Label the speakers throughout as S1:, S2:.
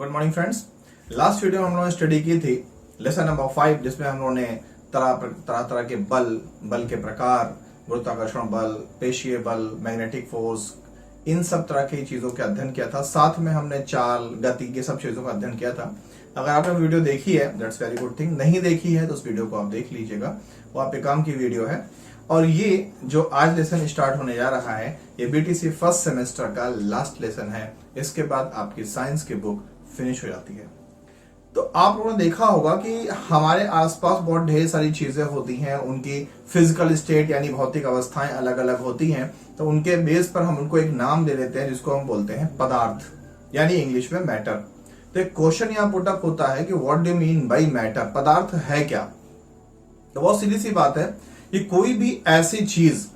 S1: Good morning friends. Last video में हम लोगों ने स्टडी की थी लेसन नंबर 5, जिसमें हम लोगों ने तरह के बल के प्रकार, गुरुत्वाकर्षण बल, पेशीय बल, मैग्नेटिक फोर्स, इन सब तरह की चीजों का अध्ययन किया था। साथ में हमने चाल, गति, ये सब चीजों का अध्ययन किया था। अगर आपने वीडियो देखी है दैट्स वेरी गुड थिंग, नहीं देखी है तो उस वीडियो को आप देख लीजिएगा, वो आपके काम की वीडियो है। और ये जो आज लेसन स्टार्ट होने जा रहा है ये बीटीसी फर्स्ट सेमेस्टर का लास्ट लेसन है। इसके बाद आपकी साइंस की बुक फिनिश हो जाती है। तो आप लोगों ने देखा होगा कि हमारे आसपास बहुत ढेर सारी चीजें होती हैं, उनकी फिजिकल स्टेट यानी भौतिक अवस्थाएं अलग अलग होती हैं। तो उनके बेस पर हम उनको एक नाम दे देते हैं जिसको हम बोलते हैं पदार्थ, यानी इंग्लिश में मैटर। तो एक क्वेश्चन यहाँ पुटअप होता है कि what do mean by matter, पदार्थ है क्या? तो बहुत सीधी सी बात है कि कोई भी ऐसी चीज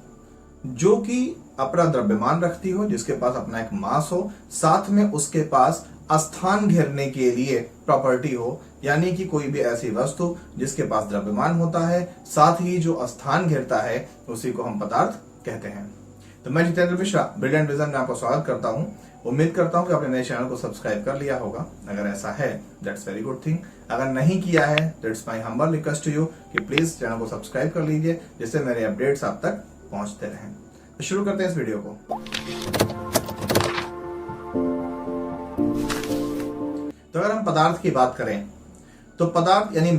S1: जो कि अपना द्रव्यमान रखती हो, जिसके पास अपना एक मास हो, साथ में उसके पास स्थान घेरने के लिए प्रॉपर्टी हो, यानी कि कोई भी ऐसी वस्तु जिसके पास द्रव्यमान होता है, साथ ही जो स्थान घेरता है, उसी को हम पदार्थ कहते हैं। तो मैं जितेंद्र मिश्रा ब्रिलियंट विजन में आपको स्वागत करता हूं। उम्मीद करता हूं कि आपने मेरे चैनल को सब्सक्राइब कर लिया होगा। अगर ऐसा है दैट्स वेरी गुड थिंग। अगर नहीं किया है तो it's my humble request to you कि प्लीज चैनल को सब्सक्राइब कर लीजिए, जिससे मेरे अपडेट्स आप तक पहुंचते रहें। तो शुरू करते हैं इस वीडियो को। तो अगर हम पदार्थ की बात करें तो पदार्थ यानी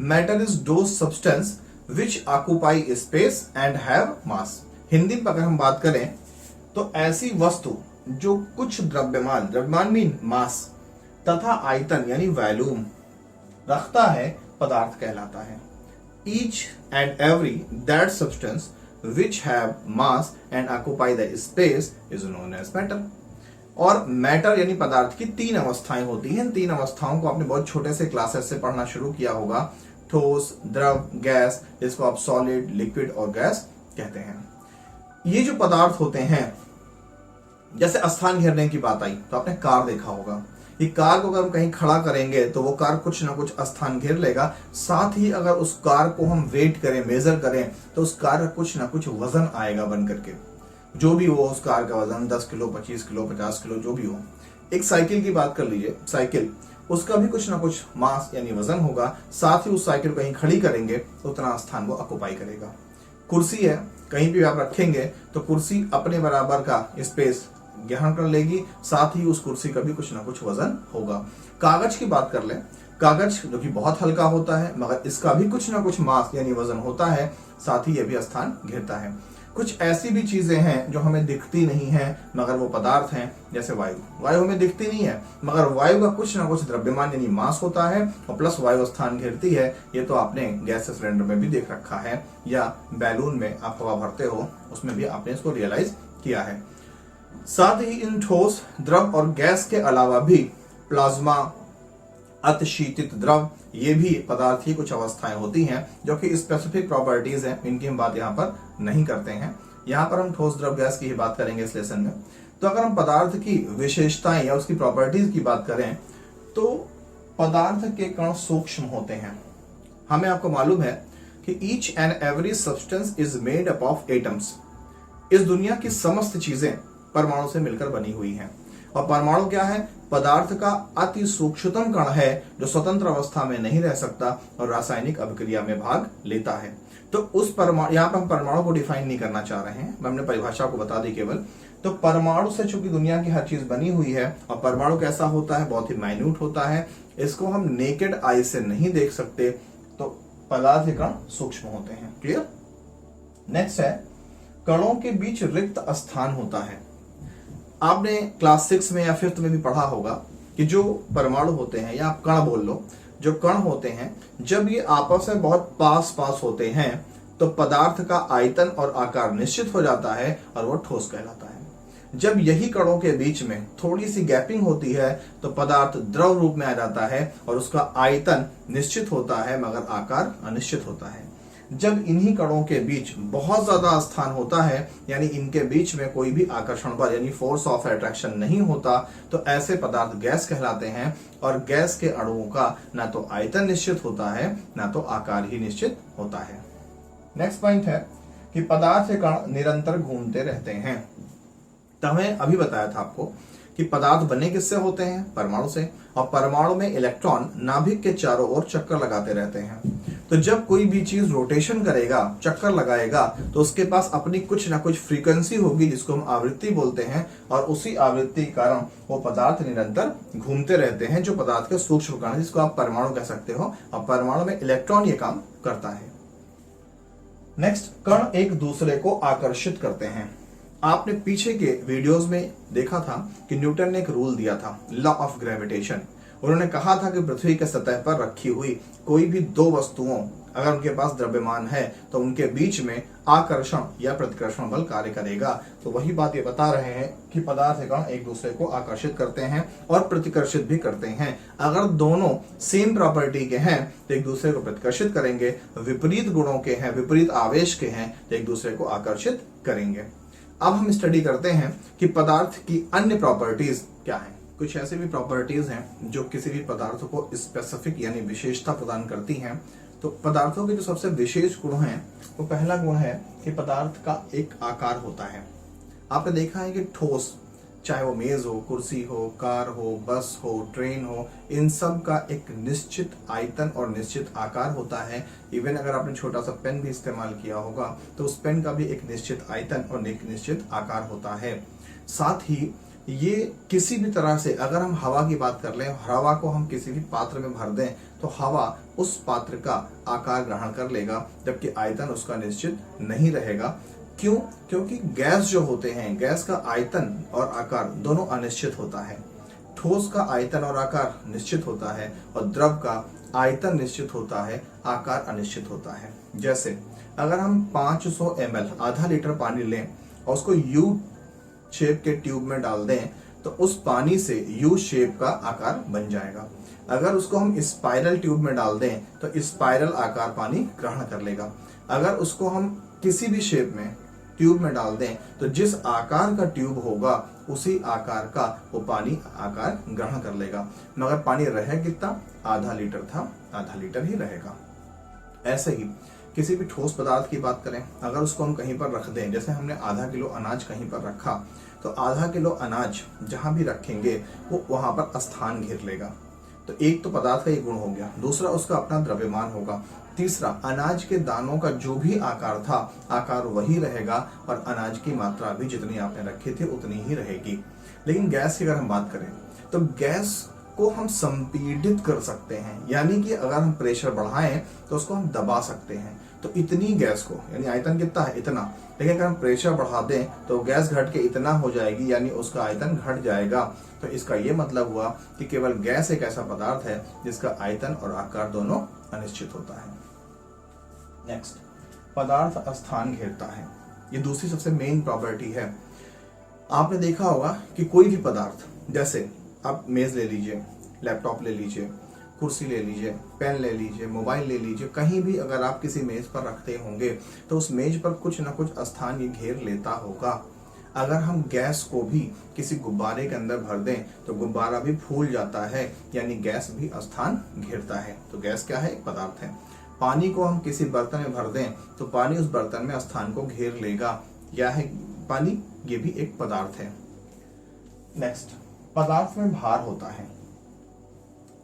S1: matter is those substance which occupy space and have मास। हिंदी में अगर हम बात करें तो ऐसी वस्तु जो कुछ द्रव्यमान मीन मास तथा आयतन यानी वॉल्यूम रखता है, पदार्थ कहलाता है। Each and every that substance which have mass and occupy the space is known as matter. और मैटर यानी पदार्थ की तीन अवस्थाएं होती हैं। तीन अवस्थाओं को आपने बहुत छोटे से क्लासेस से पढ़ना शुरू किया होगा। ठोस, द्रव, गैस, जिसको आप सॉलिड, लिक्विड और गैस कहते हैं। ये जो पदार्थ होते हैं, जैसे स्थान घेरने की बात आई तो आपने कार देखा होगा। ये कार को अगर हम कहीं खड़ा करेंगे तो वो कार कुछ ना कुछ स्थान घेर लेगा। साथ ही अगर उस कार को हम वेट करें, मेजर करें, तो उस कार का कुछ ना कुछ वजन आएगा बन करके। जो भी हो उस कार का वजन 10 किलो, 25 किलो, 50 किलो, जो भी हो। एक साइकिल की बात कर लीजिए, साइकिल, उसका भी कुछ ना कुछ मास यानी वजन होगा। साथ ही उस साइकिल को कहीं खड़ी करेंगे तो उतना स्थान वो ऑक्यूपाई करेगा। कुर्सी है, कहीं भी आप रखेंगे तो कुर्सी अपने बराबर का स्पेस ग्रहण कर लेगी। साथ ही उस कुर्सी का भी कुछ ना कुछ वजन होगा। कागज की बात कर लें, कागज जो कि बहुत हल्का होता है मगर इसका भी कुछ ना कुछ मास यानी वजन होता है। साथ ही यह भी स्थान घेरता है। कुछ ऐसी भी चीजें हैं जो हमें दिखती नहीं है मगर वो पदार्थ हैं, जैसे वायु हमें दिखती नहीं है मगर वायु का कुछ ना कुछ द्रव्यमान यानी मास होता है और प्लस वायु स्थान घेरती है। ये तो आपने गैस सिलेंडर में भी देख रखा है, या बैलून में आप हवा भरते हो उसमें भी आपने इसको रियलाइज किया है। साथ ही इन ठोस, द्रव और गैस के अलावा भी प्लाज्मा, अतिशीतित द्रव, ये भी पदार्थ की कुछ अवस्थाएं होती हैं जो कि स्पेसिफिक प्रॉपर्टीज हैं। इनकी हम बात यहाँ पर नहीं करते हैं। यहाँ पर हम ठोस, द्रव, गैस की ही बात करेंगे इस लेसन में। तो अगर हम पदार्थ की विशेषताएं या उसकी प्रॉपर्टीज की बात करें तो पदार्थ के कण सूक्ष्म होते हैं। हमें आपको मालूम है कि each and every substance is made up of atoms. इस दुनिया की समस्त चीजें परमाणु से मिलकर बनी हुई हैं। और परमाणु क्या है? पदार्थ का अति सूक्ष्मतम कण है जो स्वतंत्र अवस्था में नहीं रह सकता और रासायनिक अभिक्रिया में भाग लेता है। तो उस परमाणु, यहाँ पर हम परमाणु को डिफाइन नहीं करना चाह रहे हैं, हमने परिभाषा को बता दी केवल। तो परमाणु से चूंकि दुनिया की हर चीज बनी हुई है और परमाणु कैसा होता है? बहुत ही माइन्यूट होता है। इसको हम नेकेड आई से नहीं देख सकते, तो पदार्थ के कण सूक्ष्म होते हैं। क्लियर? नेक्स्ट है, कणों के बीच रिक्त स्थान होता है। आपने क्लास 6 में या 5th में भी पढ़ा होगा कि जो परमाणु होते हैं, या आप कण बोल लो, जो कण होते हैं जब ये आपस में बहुत पास होते हैं तो पदार्थ का आयतन और आकार निश्चित हो जाता है और वो ठोस कहलाता है। जब यही कणों के बीच में थोड़ी सी गैपिंग होती है तो पदार्थ द्रव रूप में आ जाता है और उसका आयतन निश्चित होता है मगर आकार अनिश्चित होता है। जब इन्हीं कणों के बीच बहुत ज्यादा स्थान होता है, यानी इनके बीच में कोई भी आकर्षण बल यानी फोर्स ऑफ अट्रैक्शन नहीं होता, तो ऐसे पदार्थ गैस कहलाते हैं। और गैस के अणुओं का ना तो आयतन निश्चित होता है ना तो आकार ही निश्चित होता है। नेक्स्ट पॉइंट है कि पदार्थ के कण निरंतर घूमते रहते हैं। तो हमें अभी बताया था आपको कि पदार्थ बने किससे होते हैं, परमाणु से, और परमाणु में इलेक्ट्रॉन नाभिक के चारों ओर चक्कर लगाते रहते हैं। तो जब कोई भी चीज रोटेशन करेगा, चक्कर लगाएगा, तो उसके पास अपनी कुछ ना कुछ फ्रीक्वेंसी होगी जिसको हम आवृत्ति बोलते हैं, और उसी आवृत्ति के कारण वो पदार्थ निरंतर घूमते रहते हैं, जो पदार्थ के सूक्ष्म कण जिसको आप परमाणु कह सकते हो, और परमाणु में इलेक्ट्रॉन ये काम करता है। नेक्स्ट, कण एक दूसरे को आकर्षित करते हैं। आपने पीछे के वीडियोस में देखा था कि न्यूटन ने एक रूल दिया था, लॉ ऑफ ग्रेविटेशन। उन्होंने कहा था कि पृथ्वी के सतह पर रखी हुई कोई भी दो वस्तुओं अगर उनके पास द्रव्यमान है तो उनके बीच में आकर्षण या प्रतिकर्षण बल कार्य करेगा। तो वही बात ये बता रहे हैं कि पदार्थ कण एक दूसरे को आकर्षित करते हैं और प्रतिकर्षित भी करते हैं। अगर दोनों सेम प्रॉपर्टी के हैं तो एक दूसरे को प्रतिकर्षित करेंगे, विपरीत गुणों के हैं, विपरीत आवेश के हैं तो एक दूसरे को आकर्षित करेंगे। अब हम स्टडी करते हैं कि पदार्थ की अन्य प्रॉपर्टीज क्या हैं। कुछ ऐसे भी प्रॉपर्टीज हैं जो किसी भी पदार्थ को स्पेसिफिक यानी विशेषता प्रदान करती हैं। तो पदार्थों के जो सबसे विशेष गुण हैं, वो पहला गुण है कि पदार्थ का एक आकार होता है। आपने देखा है कि ठोस, चाहे वो मेज हो, कुर्सी हो, कार हो, बस हो, ट्रेन हो, इन सब का एक निश्चित आयतन और निश्चित आकार होता है। इवन अगर आपने छोटा सा पेन भी इस्तेमाल किया होगा तो उस पेन का भी एक निश्चित आयतन और एक निश्चित आकार होता है। साथ ही ये किसी भी तरह से, अगर हम हवा की बात कर लें, हवा को हम किसी भी पात्र में भर दें तो हवा उस पात्र का आकार ग्रहण कर लेगा, जबकि आयतन उसका निश्चित नहीं रहेगा। क्यों? क्योंकि गैस जो होते हैं, गैस का आयतन और आकार दोनों अनिश्चित होता है। ठोस का आयतन और आकार निश्चित होता है और द्रव का आयतन निश्चित होता है, आकार अनिश्चित होता है। जैसे अगर हम 500 ml आधा लीटर पानी लें और उसको यू शेप के ट्यूब में डाल दें तो उस पानी से यू शेप का आकार बन जाएगा। अगर उसको हम स्पाइरल ट्यूब में डाल दें तो स्पाइरल आकार पानी ग्रहण कर लेगा। अगर उसको हम किसी भी शेप में ट्यूब में डाल दें तो जिस आकार का ट्यूब होगा उसी आकार का वो पानी आकार ग्रहण कर लेगा। मगर पानी रहे कितना? आधा लीटर था, आधा लीटर ही रहेगा। ऐसे ही किसी भी ठोस पदार्थ की बात करें, अगर उसको हम कहीं पर रख दें, जैसे हमने आधा किलो अनाज कहीं पर रखा, तो आधा किलो अनाज जहां भी रखेंगे वो वहां पर स्थान घेर लेगा। तो एक तो पदार्थ का ये गुण हो गया, दूसरा उसका अपना द्रव्यमान होगा, तीसरा अनाज के दानों का जो भी आकार था आकार वही रहेगा और अनाज की मात्रा भी जितनी आपने रखी थी उतनी ही रहेगी। लेकिन गैस की अगर हम बात करें तो गैस को हम संपीड़ित कर सकते हैं, यानी कि अगर हम प्रेशर बढ़ाएं तो उसको हम दबा सकते हैं। तो इतनी गैस को, यानी आयतन कितना है? इतना, लेकिन अगर हम प्रेशर बढ़ा दें तो गैस घट के इतना हो जाएगी, यानी उसका आयतन घट जाएगा। तो इसका ये मतलब हुआ कि केवल गैस एक ऐसा पदार्थ है जिसका आयतन और आकार दोनों अनिश्चित होता है। नेक्स्ट, पदार्थ स्थान घेरता है। ये दूसरी सबसे मेन प्रॉपर्टी है। आपने देखा होगा कि कोई भी पदार्थ, जैसे आप मेज ले लीजिए, लैपटॉप ले लीजिए, कुर्सी ले लीजिए, पेन ले लीजिए, मोबाइल ले लीजिए, कहीं भी अगर आप किसी मेज पर रखते होंगे तो उस मेज पर कुछ ना कुछ स्थान ये घेर लेता होगा। अगर हम गैस को भी किसी गुब्बारे के अंदर भर दें तो गुब्बारा भी फूल जाता है, यानी गैस भी स्थान घेरता है। तो गैस क्या है? एक पदार्थ है। पानी को हम किसी बर्तन में भर दें तो पानी उस बर्तन में स्थान को घेर लेगा, या है पानी, ये भी एक पदार्थ है। नेक्स्ट, पदार्थ में भार होता है।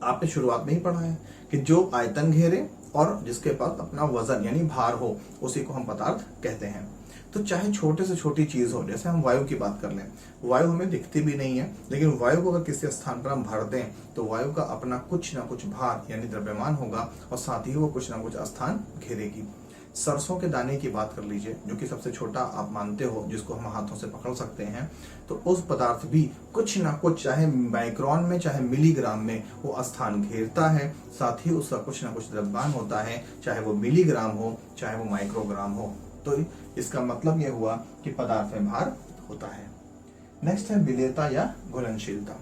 S1: आपने शुरुआत में ही पढ़ा है कि जो आयतन घेरे और जिसके पास अपना वजन यानी भार हो उसी को हम पदार्थ कहते हैं। तो चाहे छोटे से छोटी चीज हो, जैसे हम वायु की बात कर लें, वायु हमें दिखती भी नहीं है, लेकिन वायु को अगर किसी स्थान पर हम भर दें तो वायु का अपना कुछ ना कुछ भार यानी द्रव्यमान होगा और साथ ही वो कुछ ना कुछ स्थान घेरेगी। सरसों के दाने की बात कर लीजिए, जो कि सबसे छोटा आप मानते हो, जिसको हम हाथों से पकड़ सकते हैं, तो उस पदार्थ भी कुछ ना कुछ, चाहे माइक्रोन में चाहे मिलीग्राम में, वो स्थान घेरता है। साथ ही उसका कुछ ना कुछ द्रव्यमान होता है, चाहे वो मिलीग्राम हो चाहे वो माइक्रोग्राम हो। तो इसका मतलब यह हुआ कि पदार्थ में भार होता है। नेक्स्ट है विलेयता या घुलनशीलता।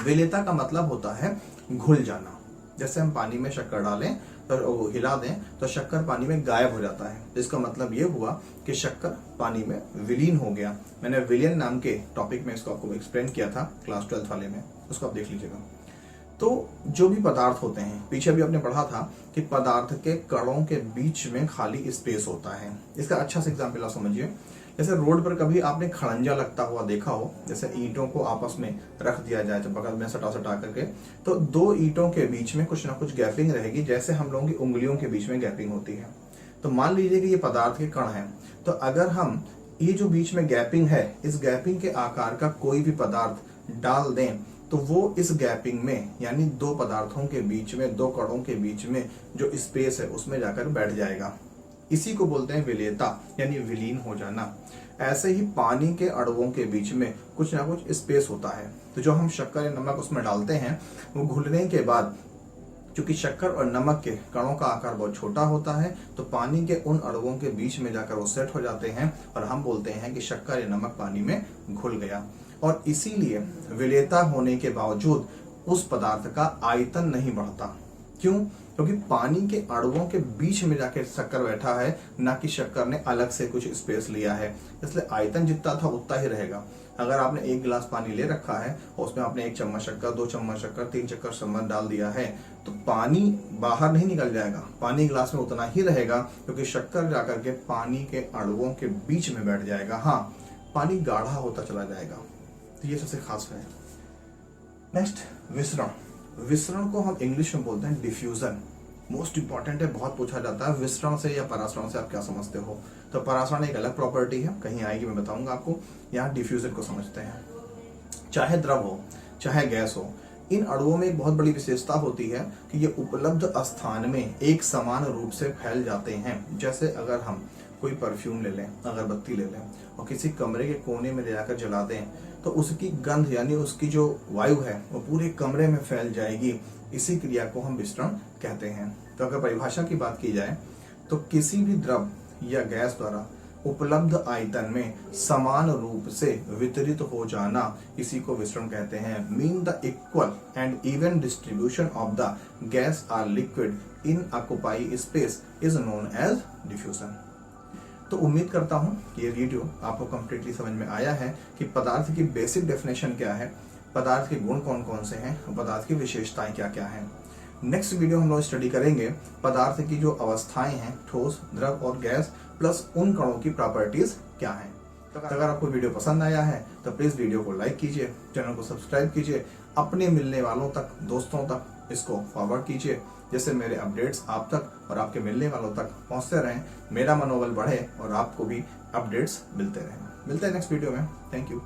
S1: विलेयता का मतलब होता है घुल जाना। जैसे हम पानी में शक्कर डालें तो हिला दें तो शक्कर पानी में गायब हो जाता है। इसका मतलब ये हुआ कि शक्कर पानी में विलीन हो गया। मैंने विलियन नाम के टॉपिक में इसको आपको एक्सप्लेन किया था क्लास 12 वाले में, उसको आप देख लीजिएगा। तो जो भी पदार्थ होते हैं, पीछे भी आपने पढ़ा था कि पदार्थ के कणों के बीच में खाली स्पेस होता है। इसका अच्छा सा एग्जाम्पल आप समझिए। जैसे रोड पर कभी आपने खड़ंजा लगता हुआ देखा हो, जैसे ईंटों को आपस में रख दिया जाए तो बगल में सटा सटा करके, तो दो ईंटों के बीच में कुछ ना कुछ गैपिंग रहेगी, जैसे हम लोगों की उंगलियों के बीच में गैपिंग होती है। तो मान लीजिए कि ये पदार्थ के कण हैं, तो अगर हम ये जो बीच में गैपिंग है, इस गैपिंग के आकार का कोई भी पदार्थ डाल दें तो वो इस गैपिंग में, यानी दो पदार्थों के बीच में, दो कणों के बीच में जो स्पेस है उसमें जाकर बैठ जाएगा। इसी को बोलते हैं विलेयता, यानी विलीन हो जाना। ऐसे ही पानी के अणुओं के बीच में कुछ ना कुछ स्पेस होता है, तो जो हम शक्कर या नमक उसमें डालते हैं, वो घुलने के बाद क्योंकि शक्कर और नमक के कणों का आकार बहुत छोटा होता है, तो पानी के उन अणुओं के बीच में जाकर वो सेट हो जाते हैं और हम बोलते हैं कि शक्कर या नमक पानी में घुल गया। और इसीलिए विलेयता होने के बावजूद उस पदार्थ का आयतन नहीं बढ़ता। क्यों? क्योंकि पानी के अणुओं के बीच में जाके शक्कर बैठा है, ना कि शक्कर ने अलग से कुछ स्पेस लिया है, इसलिए आयतन जितना था उतना ही रहेगा। अगर आपने एक गिलास पानी ले रखा है और उसमें आपने 1 चम्मच शक्कर, 2 चम्मच शक्कर, 3 चक्कर शक्कर डाल दिया है, तो पानी बाहर नहीं निकल जाएगा, पानी गिलास में उतना ही रहेगा, क्योंकि शक्कर जाकर के पानी के अणुओं के बीच में बैठ जाएगा। हाँ, पानी गाढ़ा होता चला जाएगा। तो ये सबसे खास है। नेक्स्ट, विसरण। विसरण को हम इंग्लिश में बोलते हैं डिफ्यूजन। मोस्ट इंपॉर्टेंट है, बहुत पूछा जाता है विसरण से या परासरण से आप क्या समझते हो। तो परासरण एक अलग प्रॉपर्टी है, कहीं आएगी मैं बताऊंगा आपको। यहाँ डिफ्यूजन को समझते हैं। चाहे द्रव हो चाहे गैस हो, इन अणुओं में एक बहुत बड़ी विशेषता होती है कि ये उपलब्ध स्थान में एक समान रूप से फैल जाते हैं। जैसे अगर हम कोई परफ्यूम ले लें, अगरबत्ती ले लें और किसी कमरे के कोने में ले जाकर जला दें, तो उसकी गंध यानी उसकी जो वायु है वो पूरे कमरे में फैल जाएगी। इसी क्रिया को हम विसरण कहते हैं। तो अगर परिभाषा की बात की जाए तो किसी भी द्रव या गैस द्वारा उपलब्ध आयतन में समान रूप से वितरित हो जाना, इसी को विसरण कहते हैं। Mean the equal and even distribution of the gas or liquid in occupy space is known as diffusion. तो उम्मीद करता हूं कि ये वीडियो आपको कंप्लीटली समझ में आया है कि पदार्थ की बेसिक डेफिनेशन क्या है, पदार्थ के गुण कौन कौन से हैं और पदार्थ की विशेषताएं क्या क्या हैं। नेक्स्ट वीडियो हम लोग स्टडी करेंगे पदार्थ की जो अवस्थाएं हैं, ठोस, द्रव और गैस, प्लस उन कणों की प्रॉपर्टीज क्या हैं। तो अगर आपको वीडियो पसंद आया है तो प्लीज वीडियो को लाइक कीजिए, चैनल को सब्सक्राइब कीजिए, अपने मिलने वालों तक, दोस्तों तक इसको फॉरवर्ड कीजिए, जिससे मेरे अपडेट्स आप तक और आपके मिलने वालों तक पहुंचते रहें, मेरा मनोबल बढ़े और आपको भी अपडेट्स मिलते रहें। मिलते हैं नेक्स्ट वीडियो में। Thank you.